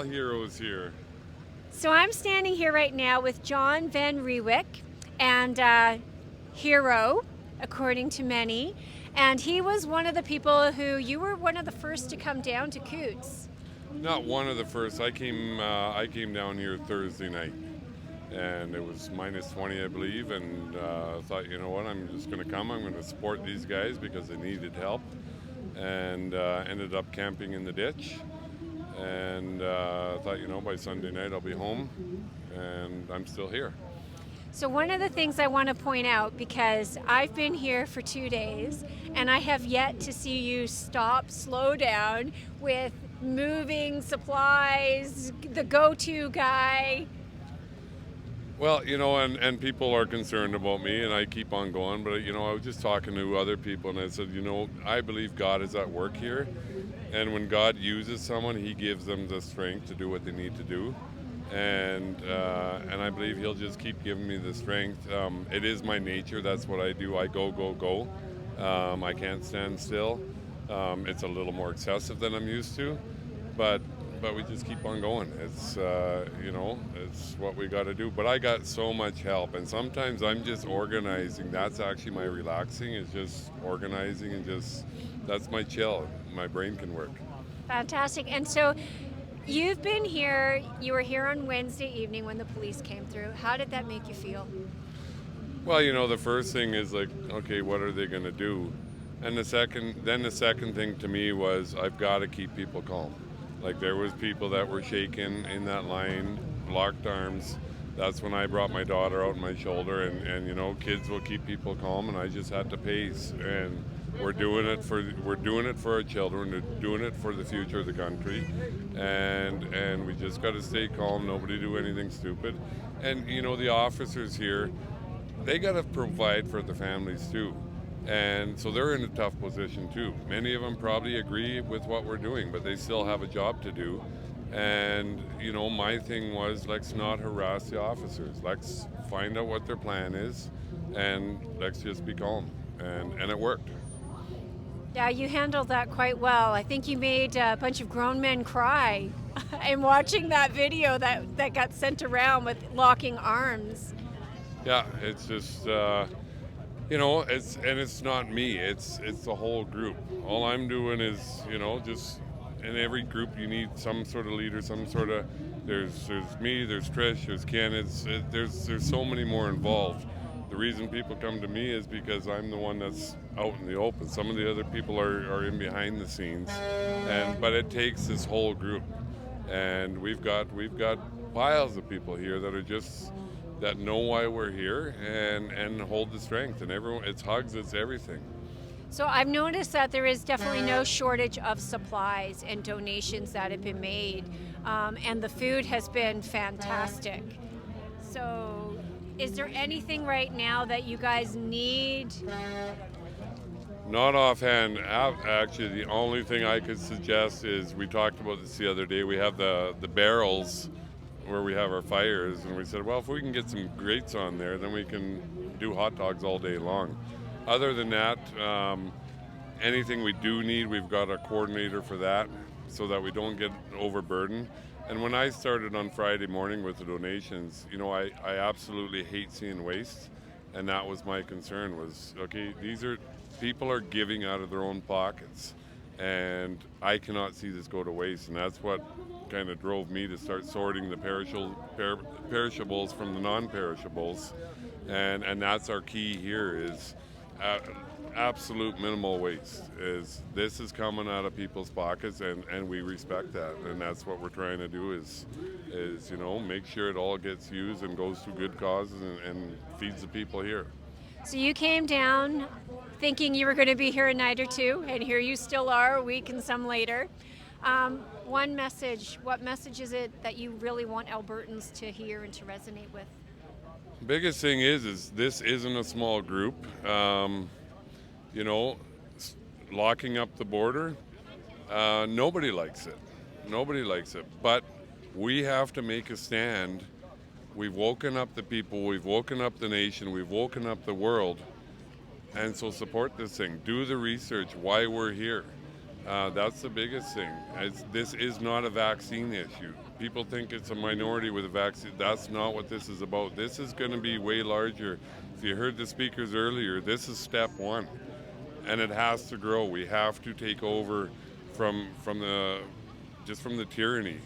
heroes here. So I'm standing here right now with John Van Rewick, and hero, according to many. And he was one of the people who you were one of the first to come down to Coutts. Not one of the first. I came down here Thursday night, and it was minus 20, I believe, and thought, you know what, I'm just going to come. I'm going to support these guys because they needed help, and ended up camping in the ditch. And thought, by Sunday night I'll be home, and I'm still here. So, one of the things I want to point out, because I've been here for 2 days and I have yet to see you stop, slow down with moving supplies, the go to guy. Well, and people are concerned about me, and I keep on going. But I was just talking to other people, and I said, I believe God is at work here, and when God uses someone, He gives them the strength to do what they need to do, and I believe He'll just keep giving me the strength. It is my nature. That's what I do. I go, go, go. I can't stand still. It's a little more excessive than I'm used to, but we just keep on going. It's it's what we got to do. But I got so much help, and sometimes I'm just organizing. That's actually my relaxing, is just organizing, and just that's my chill. My brain can work. Fantastic. And so, you've been here, you were here on Wednesday evening when the police came through. How did that make you feel? Well, the first thing is like, okay, what are they going to do? And the second thing to me was, I've got to keep people calm. Like, there was people that were shaking in that line, locked arms. That's when I brought my daughter out on my shoulder, and kids will keep people calm, and I just had to pace. And we're doing it for our children. We're doing it for the future of the country, and we just got to stay calm. Nobody do anything stupid. And the officers here, they got to provide for the families too. And so they're in a tough position too. Many of them probably agree with what we're doing, but they still have a job to do. And, my thing was, let's not harass the officers. Let's find out what their plan is, and let's just be calm. And it worked. Yeah, you handled that quite well. I think you made a bunch of grown men cry in watching that video that got sent around with locking arms. Yeah, it's just, it's not me. It's the whole group. All I'm doing is, just in every group you need some sort of leader, some sort of. There's me, there's Trish, there's Ken. There's so many more involved. The reason people come to me is because I'm the one that's out in the open. Some of the other people are in behind the scenes, but it takes this whole group, and we've got piles of people here that are just. That know why we're here and hold the strength, and everyone, it's hugs, it's everything. So I've noticed that there is definitely no shortage of supplies and donations that have been made, and the food has been fantastic. So is there anything right now that you guys need? Not offhand. Actually, the only thing I could suggest is, we talked about this the other day, we have the barrels where we have our fires, and we said, well, if we can get some grates on there, then we can do hot dogs all day long. Other than that, anything we do need, we've got a coordinator for that, so that we don't get overburdened. And when I started on Friday morning with the donations, I absolutely hate seeing waste, and that was my concern, was, okay, people are giving out of their own pockets, and I cannot see this go to waste, and that's what kind of drove me to start sorting the perishables from the non-perishables, and that's our key here, is absolute minimal waste. This is coming out of people's pockets, and we respect that, and that's what we're trying to do, is make sure it all gets used and goes to good causes and feeds the people here. So you came down thinking you were going to be here a night or two, and here you still are, a week and some later. One message, what message is it that you really want Albertans to hear and to resonate with? Biggest thing is this isn't a small group. Locking up the border, nobody likes it. Nobody likes it. But we have to make a stand. We've woken up the people, we've woken up the nation, we've woken up the world. And so support this thing. Do the research why we're here. That's the biggest thing. This is not a vaccine issue. People think it's a minority with a vaccine. That's not what this is about. This is going to be way larger. If you heard the speakers earlier, this is step one, and it has to grow. We have to take over from the tyranny,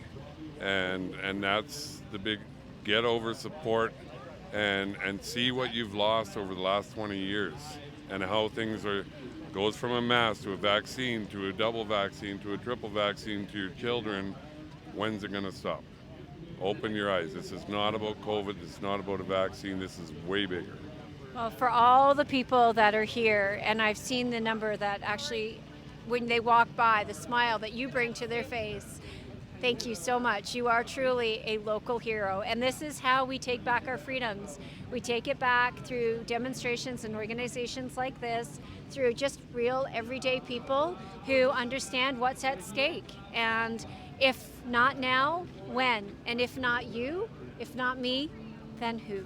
and that's the big get over support and see what you've lost over the last 20 years and how things are goes from a mask to a vaccine to a double vaccine to a triple vaccine to your children. When's it going to stop? Open your eyes. This is not about COVID. This is not about a vaccine. This is way bigger. Well, for all the people that are here, and I've seen the number that actually, when they walk by, the smile that you bring to their face, thank you so much. You are truly a local hero. And this is how we take back our freedoms. We take it back through demonstrations and organizations like this, through just real everyday people who understand what's at stake. And if not now, when? And if not you, if not me, then who?